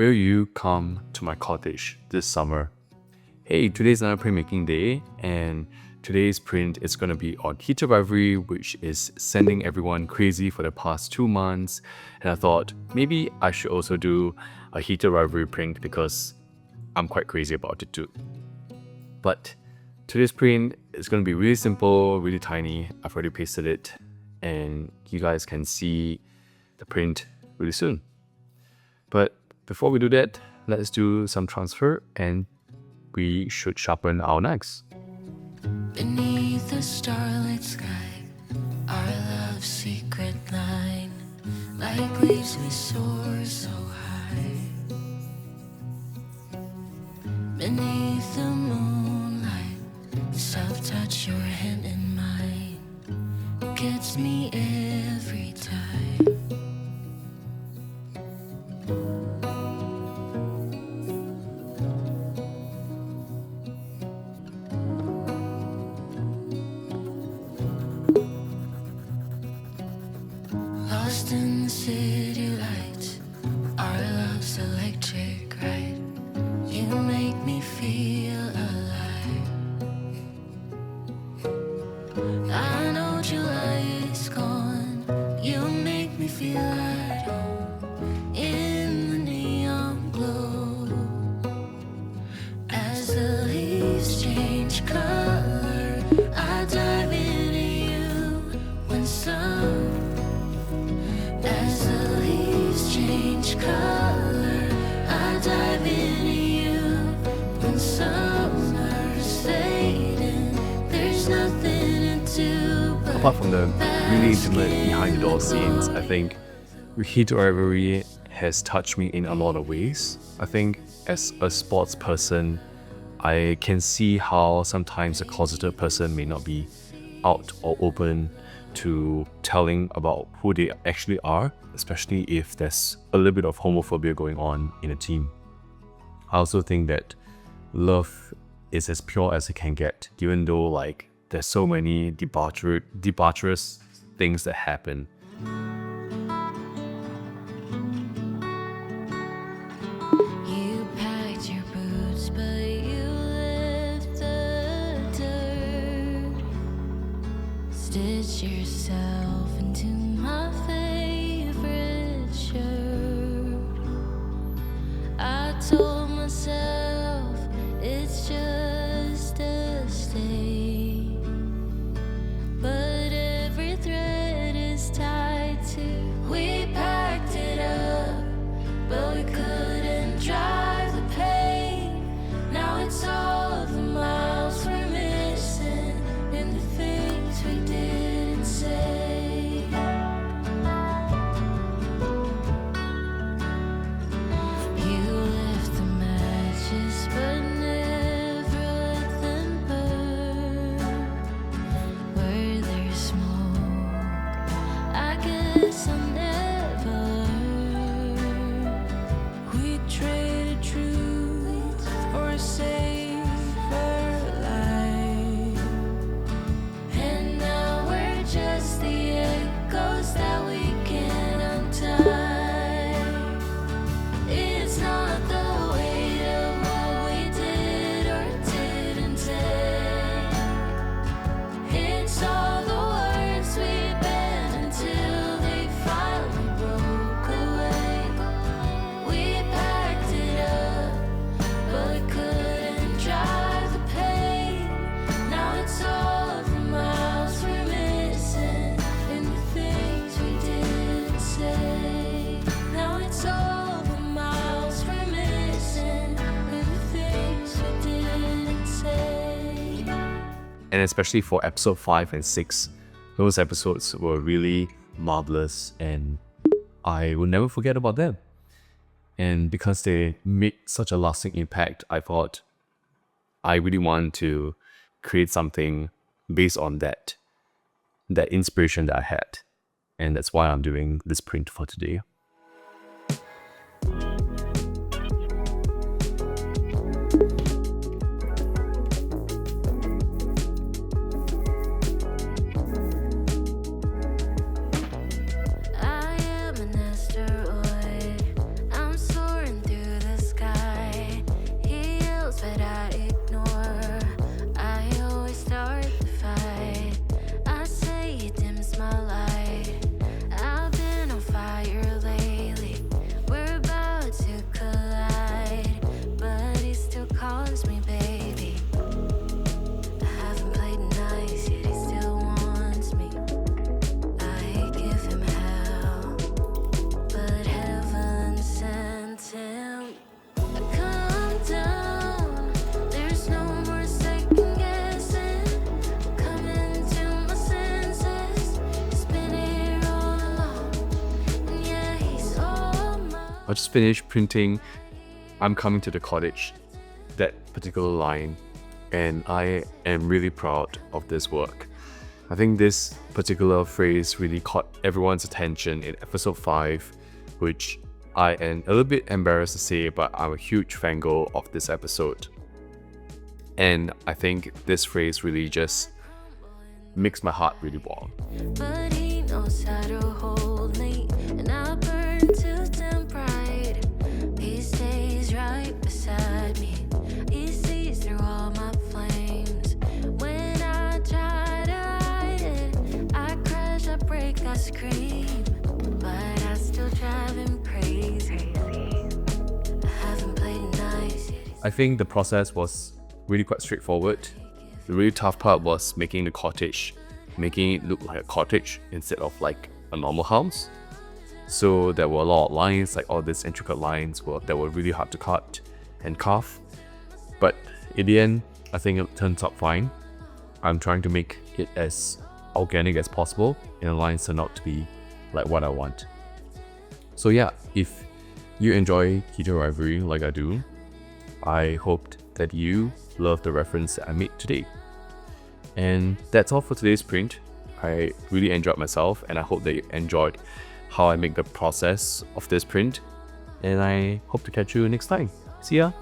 will you come to my cottage this summer? Hey, today's another printmaking day, and today's print is going to be on Heated Rivalry, which is sending everyone crazy for the past 2 months. And I thought maybe I should also do a Heated Rivalry print because I'm quite crazy about it too. But today's print is going to be really simple, really tiny. I've already pasted it, and you guys can see the print really soon. But before we do that, let's do some transfer and we should sharpen our knives. Beneath the starlit sky, our love's secret line, like leaves we soar so high. Beneath the moonlight, soft touch your hand in mine, gets me every time. Lost in the city lights, our love's electric ride. You make me feel alive. I know July is gone. You make me feel at home in the neon glow. As the leaves change color, I dive into you when as the leaves change color, I dive into you when summer's fading. There's nothing to do but Apart from the really intimate behind the door scenes, I think Heated Rivalry has touched me in a lot of ways. I think as a sports person, I can see how sometimes a closeted person may not be out or open to telling about who they actually are, especially if there's a little bit of homophobia going on in a team. I also think that love is as pure as it can get, even though there's so many debaucherous things that happen. you packed your boots, but you left the dirt. Stitch yourself into my favorite shirt. I told myself it's just a stage, but every thread is tied to. We packed it up, but we couldn't drive the pain. Now it's all the miles we're missing and the things we didn't say. You left the matches, but never let them burn. Where there's smoke, I guess I'll never learn. We traded truth for a safer life, and now we're just the echoes that we can't untie. It's not the weight of what we did or didn't say. It's all the words we bent until they finally broke away. We packed it up, but we couldn't drive the pain. Now it's all the miles we're missing and the things we didn't say. Now it's all the miles we're missing and the things we didn't say. And especially for episode 5 and 6, those episodes were really marvelous and I will never forget about them. And because they made such a lasting impact, I thought I really want to create something based on that inspiration that I had. And that's why I'm doing this print for today. I am an asteroid. I'm soaring through I just finished printing "I'm coming to the cottage," that particular line, and I am really proud of this work. I think this particular phrase really caught everyone's attention in episode 5, which I am a little bit embarrassed to say, but I'm a huge fangirl of this episode. And I think this phrase really just makes my heart really warm. But he knows how to hold me, and I burn to dim pride. He stays right beside me. He sees through all my flames. When I try to hide it, I crash, I break, I scream. But I still drive him crazy. I haven't played nice. I think the process was really quite straightforward. The really tough part was making the cottage, making it look like a cottage instead of like a normal house. So there were a lot of lines, like all these intricate lines that were really hard to cut and carve. But in the end, I think it turns out fine. I'm trying to make it as organic as possible, and the lines turn out to be like what I want. So yeah, if you enjoy Heated Rivalry like I do, I hoped that you love the reference that I made today. And that's all for today's print. I really enjoyed myself, and I hope that you enjoyed how I make the process of this print. And I hope to catch you next time. See ya!